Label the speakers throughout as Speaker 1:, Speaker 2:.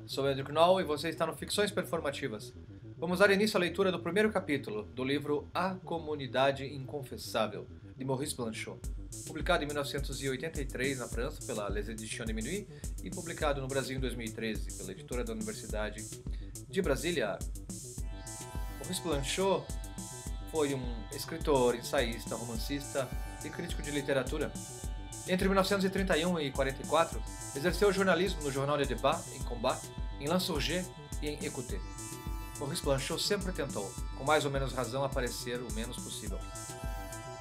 Speaker 1: Sou Andrew Knoll e você está no Ficções Performativas. Vamos dar início à leitura do primeiro capítulo do livro A Comunidade Inconfessável, de Maurice Blanchot, publicado em 1983 na França pela Les Éditions de Minuit e publicado no Brasil em 2013 pela editora da Universidade de Brasília. Maurice Blanchot foi um escritor, ensaísta, romancista e crítico de literatura. Entre 1931 e 1944, exerceu jornalismo no Jornal de Débat, em Combat, em L'Insurgé e em Écoutez. Maurice Blanchot sempre tentou, com mais ou menos razão, aparecer o menos possível.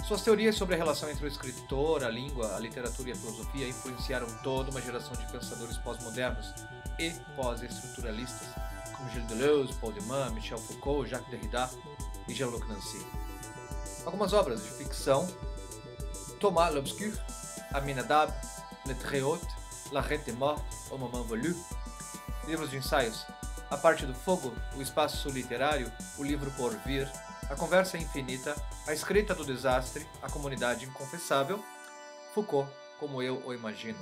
Speaker 1: Suas teorias sobre a relação entre o escritor, a língua, a literatura e a filosofia influenciaram toda uma geração de pensadores pós-modernos e pós-estruturalistas, como Gilles Deleuze, Paul Deman, Michel Foucault, Jacques Derrida e Jean-Luc Nancy. Algumas obras de ficção: Thomas l'Obscur, Aminadab, Le Très Haut, L'Arrêt des Morts, Au Moment Voulu. Livros de ensaios: A Parte do Fogo, O Espaço Literário, O Livro por Vir, A Conversa Infinita, A Escrita do Desastre, A Comunidade Inconfessável, Foucault, Como Eu o Imagino.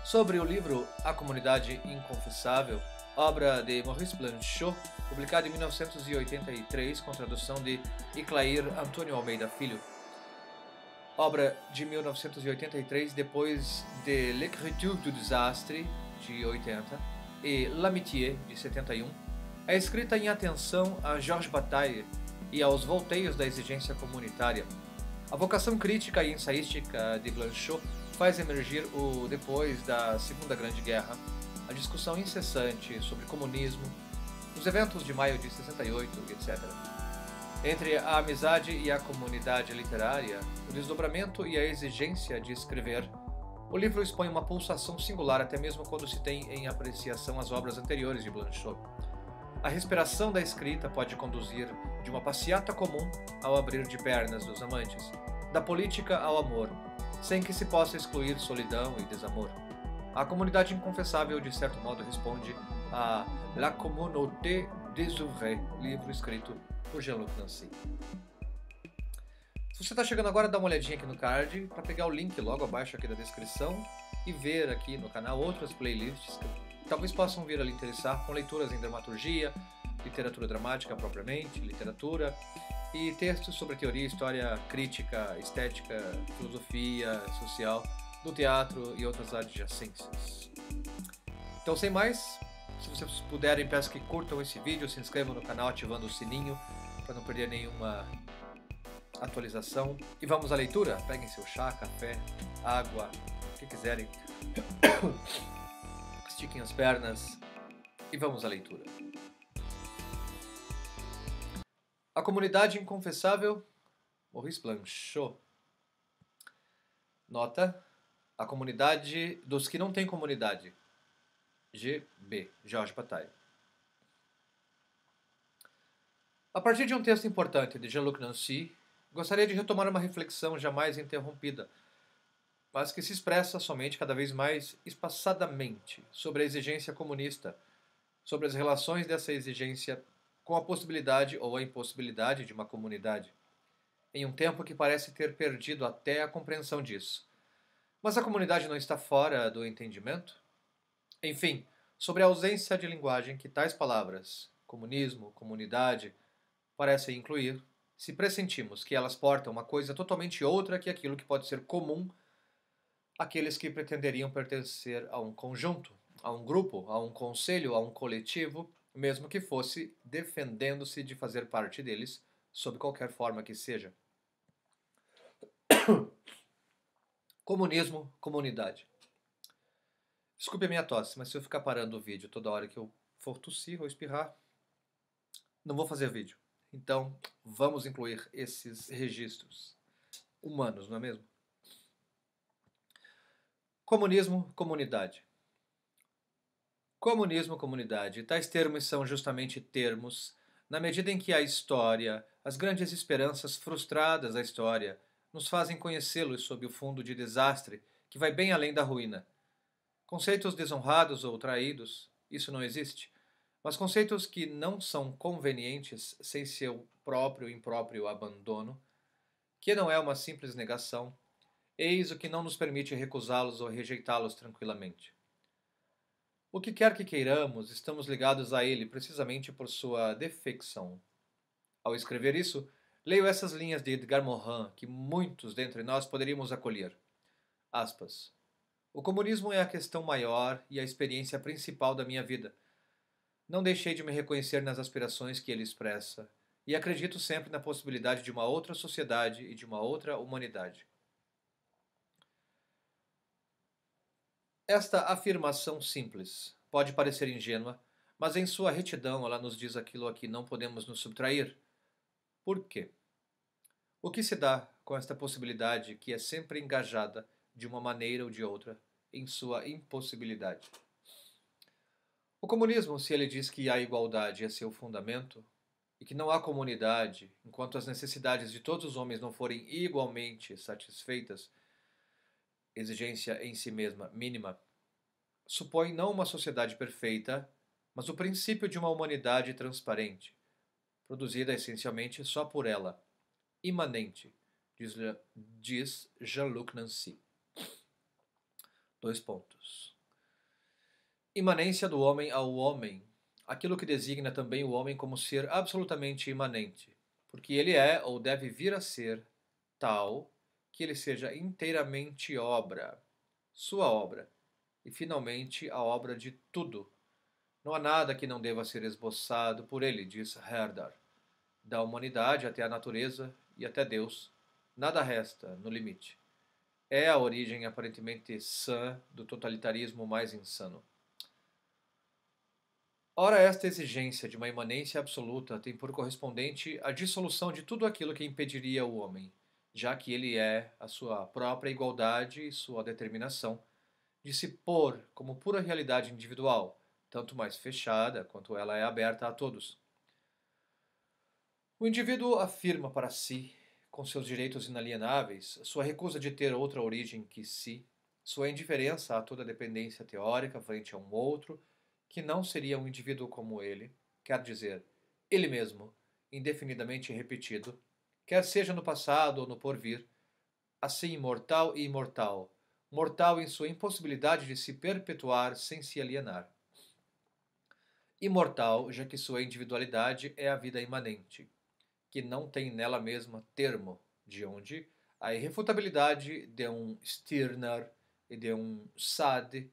Speaker 1: Sobre o livro A Comunidade Inconfessável, obra de Maurice Blanchot, publicada em 1983 com tradução de Iclair Antônio Almeida Filho. Obra de 1983, depois de L'écriture du désastre, de 80, e L'amitié, de 71, é escrita em atenção a Georges Bataille e aos volteios da exigência comunitária. A vocação crítica e ensaística de Blanchot faz emergir depois da Segunda Grande Guerra, a discussão incessante sobre comunismo, os eventos de maio de 68, etc. Entre a amizade e a comunidade literária, o desdobramento e a exigência de escrever, o livro expõe uma pulsação singular até mesmo quando se tem em apreciação as obras anteriores de Blanchot. A respiração da escrita pode conduzir de uma passeata comum ao abrir de pernas dos amantes, da política ao amor, sem que se possa excluir solidão e desamor. A Comunidade Inconfessável, de certo modo, responde a La Communauté désœuvrée, livro escrito por Jean-Luc Nancy. Se você está chegando agora, dá uma olhadinha aqui no card para pegar o link logo abaixo aqui da descrição e ver aqui no canal outras playlists que talvez possam vir a lhe interessar, com leituras em dramaturgia, literatura dramática propriamente, literatura e textos sobre teoria, história, crítica, estética, filosofia, social, do teatro e outras adjacências. Então, sem mais, se vocês puderem, peço que curtam esse vídeo, se inscrevam no canal ativando o sininho para não perder nenhuma atualização. E vamos à leitura? Peguem seu chá, café, água, o que quiserem. Estiquem as pernas e vamos à leitura. A Comunidade Inconfessável, Maurice Blanchot. Nota: A Comunidade dos que não têm comunidade. G.B. Georges Bataille. A partir de um texto importante de Jean-Luc Nancy, gostaria de retomar uma reflexão jamais interrompida, mas que se expressa somente cada vez mais espaçadamente sobre a exigência comunista, sobre as relações dessa exigência com a possibilidade ou a impossibilidade de uma comunidade, em um tempo que parece ter perdido até a compreensão disso. Mas a comunidade não está fora do entendimento? Enfim, sobre a ausência de linguagem que tais palavras, comunismo, comunidade, parecem incluir, se pressentimos que elas portam uma coisa totalmente outra que aquilo que pode ser comum àqueles que pretenderiam pertencer a um conjunto, a um grupo, a um conselho, a um coletivo, mesmo que fosse defendendo-se de fazer parte deles, sob qualquer forma que seja. Comunismo, comunidade. Desculpe a minha tosse, mas se eu ficar parando o vídeo toda hora que eu for tossir ou espirrar, não vou fazer vídeo. Então, vamos incluir esses registros humanos, não é mesmo? Comunismo, comunidade. Comunismo, comunidade. Tais termos são justamente termos na medida em que a história, as grandes esperanças frustradas da história, nos fazem conhecê-los sob o fundo de desastre que vai bem além da ruína. Conceitos desonrados ou traídos, isso não existe, mas conceitos que não são convenientes sem seu próprio e impróprio abandono, que não é uma simples negação, eis o que não nos permite recusá-los ou rejeitá-los tranquilamente. O que quer que queiramos, estamos ligados a ele precisamente por sua defecção. Ao escrever isso, leio essas linhas de Edgar Morin que muitos dentre nós poderíamos acolher. Aspas. O comunismo é a questão maior e a experiência principal da minha vida. Não deixei de me reconhecer nas aspirações que ele expressa, e acredito sempre na possibilidade de uma outra sociedade e de uma outra humanidade. Esta afirmação simples pode parecer ingênua, mas em sua retidão ela nos diz aquilo a que não podemos nos subtrair. Por quê? O que se dá com esta possibilidade que é sempre engajada, de uma maneira ou de outra, em sua impossibilidade? O comunismo, se ele diz que a igualdade é seu fundamento, e que não há comunidade enquanto as necessidades de todos os homens não forem igualmente satisfeitas, exigência em si mesma mínima, supõe não uma sociedade perfeita, mas o princípio de uma humanidade transparente, produzida essencialmente só por ela, imanente, diz Jean-Luc Nancy. Dois pontos. Imanência do homem ao homem, aquilo que designa também o homem como ser absolutamente imanente, porque ele é ou deve vir a ser tal que ele seja inteiramente obra, sua obra, e finalmente a obra de tudo. Não há nada que não deva ser esboçado por ele, diz Herder. Da humanidade até a natureza e até Deus, nada resta no limite. É a origem aparentemente sã do totalitarismo mais insano. Ora, esta exigência de uma imanência absoluta tem por correspondente a dissolução de tudo aquilo que impediria o homem, já que ele é a sua própria igualdade e sua determinação de se pôr como pura realidade individual, tanto mais fechada quanto ela é aberta a todos. O indivíduo afirma para si, com seus direitos inalienáveis, sua recusa de ter outra origem que si, sua indiferença a toda dependência teórica frente a um outro, que não seria um indivíduo como ele, quer dizer, ele mesmo, indefinidamente repetido, quer seja no passado ou no porvir, assim mortal e imortal, mortal em sua impossibilidade de se perpetuar sem se alienar. Imortal, já que sua individualidade é a vida imanente, que não tem nela mesma termo, de onde a irrefutabilidade de um Stirner e de um Sade,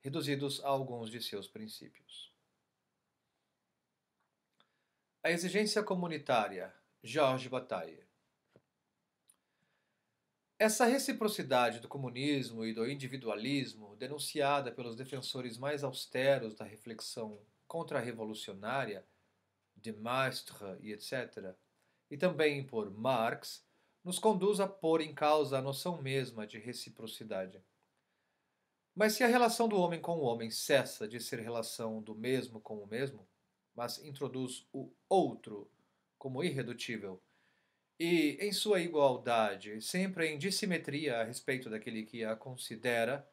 Speaker 1: reduzidos a alguns de seus princípios. A exigência comunitária, Georges Bataille. Essa reciprocidade do comunismo e do individualismo, denunciada pelos defensores mais austeros da reflexão contra-revolucionária, de Maistre e etc., e também por Marx, nos conduz a pôr em causa a noção mesma de reciprocidade. Mas se a relação do homem com o homem cessa de ser relação do mesmo com o mesmo, mas introduz o outro como irredutível, e em sua igualdade, sempre em dissimetria a respeito daquele que a considera,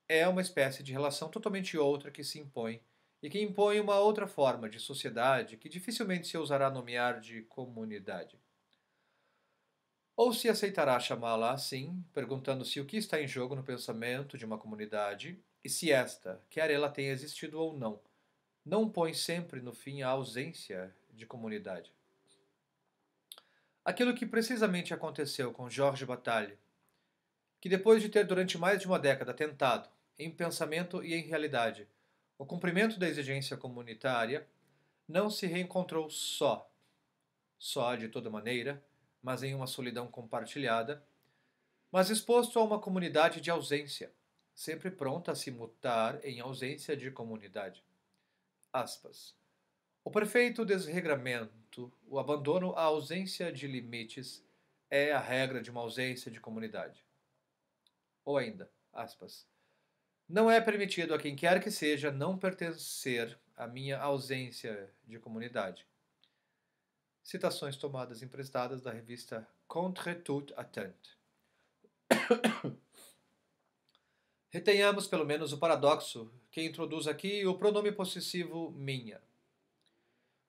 Speaker 1: é uma espécie de relação totalmente outra que se impõe, e que impõe uma outra forma de sociedade que dificilmente se ousará nomear de comunidade. Ou se aceitará chamá-la assim, perguntando-se o que está em jogo no pensamento de uma comunidade, e se esta, quer ela tenha existido ou não põe sempre no fim a ausência de comunidade. Aquilo que precisamente aconteceu com Georges Bataille, que depois de ter durante mais de uma década tentado, em pensamento e em realidade, o cumprimento da exigência comunitária, não se reencontrou só de toda maneira, mas em uma solidão compartilhada, mas exposto a uma comunidade de ausência, sempre pronta a se mutar em ausência de comunidade. Aspas. O perfeito desregramento, o abandono à ausência de limites, é a regra de uma ausência de comunidade. Ou ainda, aspas, não é permitido a quem quer que seja não pertencer à minha ausência de comunidade. Citações tomadas emprestadas da revista Contre toute attente. Retenhamos pelo menos o paradoxo que introduz aqui o pronome possessivo minha.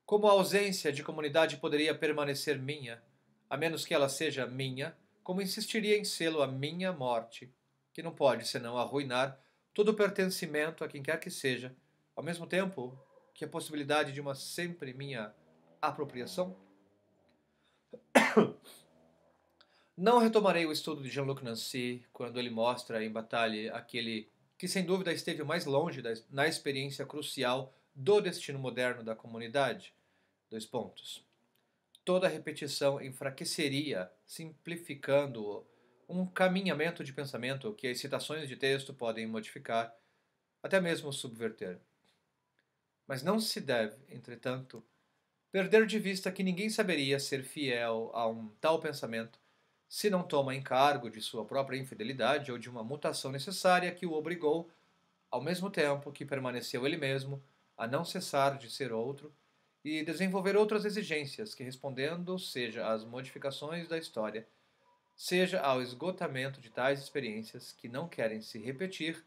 Speaker 1: Como a ausência de comunidade poderia permanecer minha, a menos que ela seja minha, como insistiria em sê-lo a minha morte, que não pode senão arruinar todo o pertencimento a quem quer que seja, ao mesmo tempo que a possibilidade de uma sempre minha apropriação? Não retomarei o estudo de Jean-Luc Nancy quando ele mostra em Batalha aquele que sem dúvida esteve mais longe na experiência crucial do destino moderno da comunidade. Dois pontos. Toda repetição enfraqueceria, simplificando um caminhamento de pensamento que as citações de texto podem modificar, até mesmo subverter. Mas não se deve, entretanto, perder de vista que ninguém saberia ser fiel a um tal pensamento se não toma encargo de sua própria infidelidade ou de uma mutação necessária que o obrigou, ao mesmo tempo que permaneceu ele mesmo, a não cessar de ser outro e desenvolver outras exigências que, respondendo seja às modificações da história, seja ao esgotamento de tais experiências que não querem se repetir,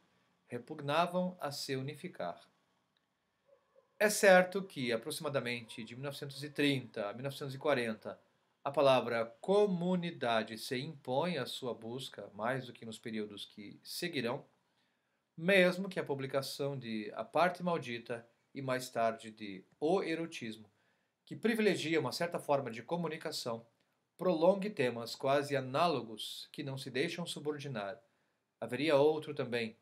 Speaker 1: repugnavam a se unificar. É certo que, aproximadamente de 1930 a 1940, a palavra comunidade se impõe à sua busca mais do que nos períodos que seguirão, mesmo que a publicação de A Parte Maldita e mais tarde de O Erotismo, que privilegia uma certa forma de comunicação, prolongue temas quase análogos que não se deixam subordinar. Haveria outro também,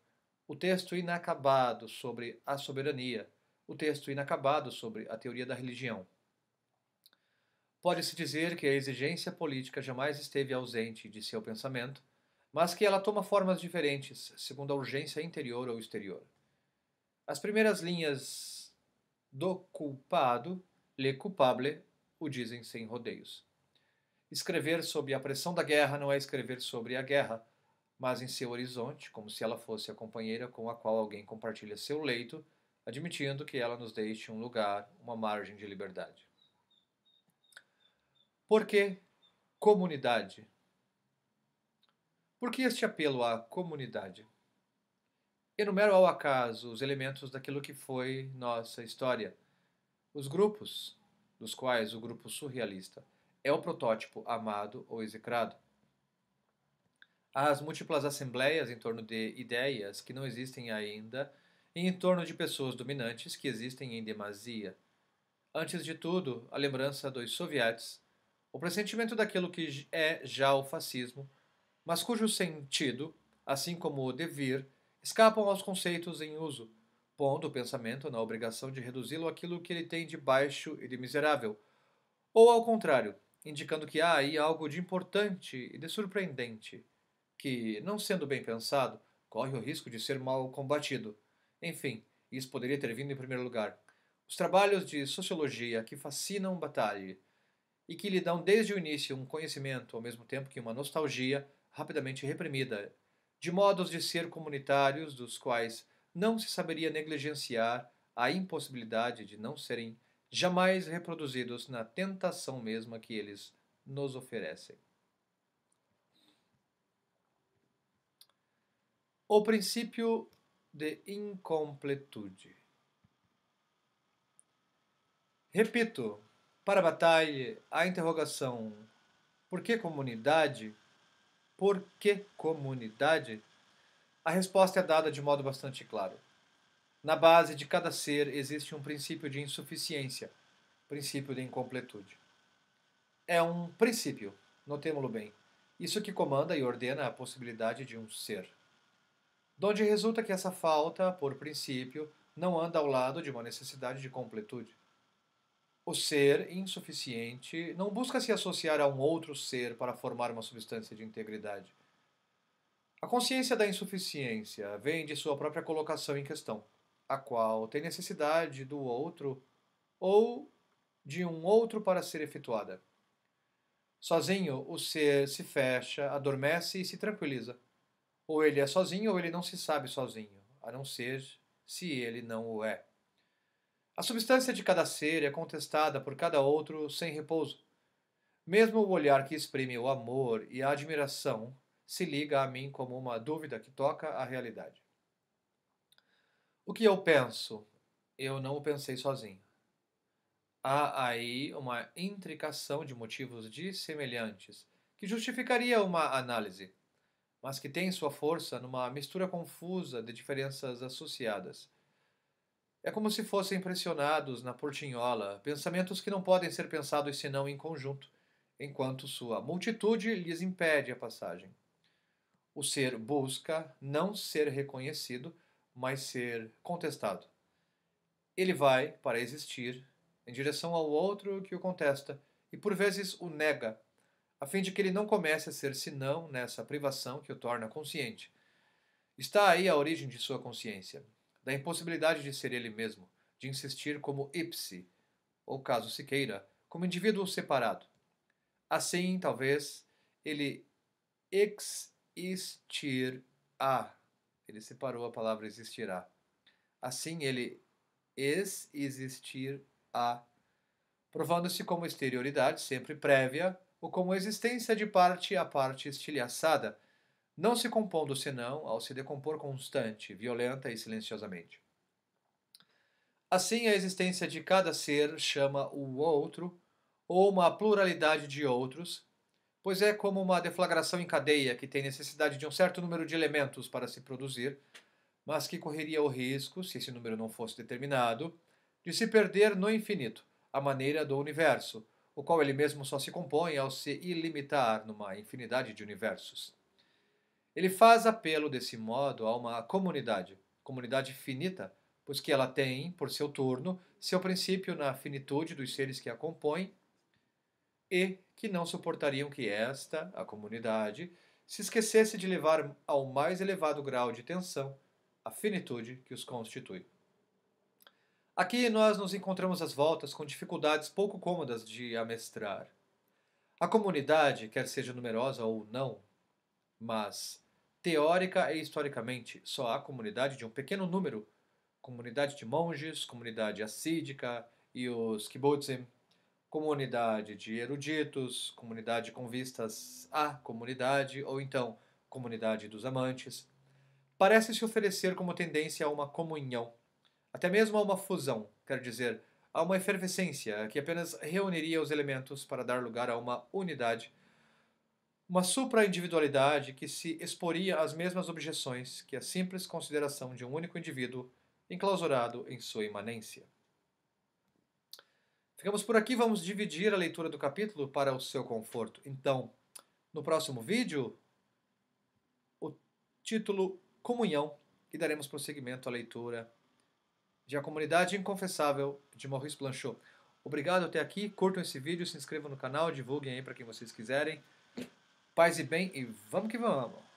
Speaker 1: o texto inacabado sobre a soberania, o texto inacabado sobre a teoria da religião. Pode-se dizer que a exigência política jamais esteve ausente de seu pensamento, mas que ela toma formas diferentes, segundo a urgência interior ou exterior. As primeiras linhas do culpado, le coupable, o dizem sem rodeios. Escrever sob a pressão da guerra não é escrever sobre a guerra, mas em seu horizonte, como se ela fosse a companheira com a qual alguém compartilha seu leito, admitindo que ela nos deixe um lugar, uma margem de liberdade. Por que comunidade? Por que este apelo à comunidade? Enumero ao acaso os elementos daquilo que foi nossa história. Os grupos, dos quais o grupo surrealista é o protótipo amado ou execrado. As múltiplas assembleias em torno de ideias que não existem ainda e em torno de pessoas dominantes que existem em demasia. Antes de tudo, a lembrança dos sovietes, o pressentimento daquilo que é já o fascismo, mas cujo sentido, assim como o devir, escapam aos conceitos em uso, pondo o pensamento na obrigação de reduzi-lo àquilo que ele tem de baixo e de miserável, ou ao contrário, indicando que há aí algo de importante e de surpreendente, que, não sendo bem pensado, corre o risco de ser mal combatido. Enfim, isso poderia ter vindo em primeiro lugar. Os trabalhos de sociologia que fascinam Bataille e que lhe dão desde o início um conhecimento, ao mesmo tempo que uma nostalgia rapidamente reprimida, de modos de ser comunitários dos quais não se saberia negligenciar a impossibilidade de não serem jamais reproduzidos na tentação mesma que eles nos oferecem. O princípio de incompletude. Repito, para Bataille, a interrogação por que comunidade? Por que comunidade? A resposta é dada de modo bastante claro. Na base de cada ser existe um princípio de insuficiência, princípio de incompletude. É um princípio, notemo-lo bem, isso que comanda e ordena a possibilidade de um ser. Donde resulta que essa falta, por princípio, não anda ao lado de uma necessidade de completude. O ser insuficiente não busca se associar a um outro ser para formar uma substância de integridade. A consciência da insuficiência vem de sua própria colocação em questão, a qual tem necessidade do outro ou de um outro para ser efetuada. Sozinho, o ser se fecha, adormece e se tranquiliza. Ou ele é sozinho ou ele não se sabe sozinho, a não ser se ele não o é. A substância de cada ser é contestada por cada outro sem repouso. Mesmo o olhar que exprime o amor e a admiração se liga a mim como uma dúvida que toca a realidade. O que eu penso, eu não o pensei sozinho. Há aí uma intricação de motivos dissemelhantes que justificaria uma análise, mas que tem sua força numa mistura confusa de diferenças associadas. É como se fossem pressionados na portinhola, pensamentos que não podem ser pensados senão em conjunto, enquanto sua multitude lhes impede a passagem. O ser busca não ser reconhecido, mas ser contestado. Ele vai, para existir, em direção ao outro que o contesta e por vezes o nega, a fim de que ele não comece a ser senão nessa privação que o torna consciente. Está aí a origem de sua consciência, da impossibilidade de ser ele mesmo, de insistir como ipse, ou caso se queira, como indivíduo separado. Assim, talvez, ele existirá. Ele separou a palavra existirá. Assim, ele existirá, provando-se como exterioridade sempre prévia, ou como existência de parte a parte estilhaçada, não se compondo senão ao se decompor constante, violenta e silenciosamente. Assim, a existência de cada ser chama o outro, ou uma pluralidade de outros, pois é como uma deflagração em cadeia que tem necessidade de um certo número de elementos para se produzir, mas que correria o risco, se esse número não fosse determinado, de se perder no infinito, à maneira do universo, o qual ele mesmo só se compõe ao se ilimitar numa infinidade de universos. Ele faz apelo desse modo a uma comunidade finita, pois que ela tem, por seu turno, seu princípio na finitude dos seres que a compõem e que não suportariam que esta, a comunidade, se esquecesse de levar ao mais elevado grau de tensão a finitude que os constitui. Aqui nós nos encontramos às voltas com dificuldades pouco cômodas de amestrar. A comunidade, quer seja numerosa ou não, mas teórica e historicamente só há comunidade de um pequeno número, comunidade de monges, comunidade assídica e os kibbutzim, comunidade de eruditos, comunidade com vistas à comunidade, ou então comunidade dos amantes, parece se oferecer como tendência a uma comunhão, até mesmo a uma fusão, quer dizer, a uma efervescência que apenas reuniria os elementos para dar lugar a uma unidade, uma supra-individualidade que se exporia às mesmas objeções que a simples consideração de um único indivíduo enclausurado em sua imanência. Ficamos por aqui, vamos dividir a leitura do capítulo para o seu conforto. Então, no próximo vídeo, o título Comunhão, e daremos prosseguimento à leitura de A Comunidade Inconfessável, de Maurice Blanchot. Obrigado até aqui, curtam esse vídeo, se inscrevam no canal, divulguem aí para quem vocês quiserem. Paz e bem, e vamos que vamos!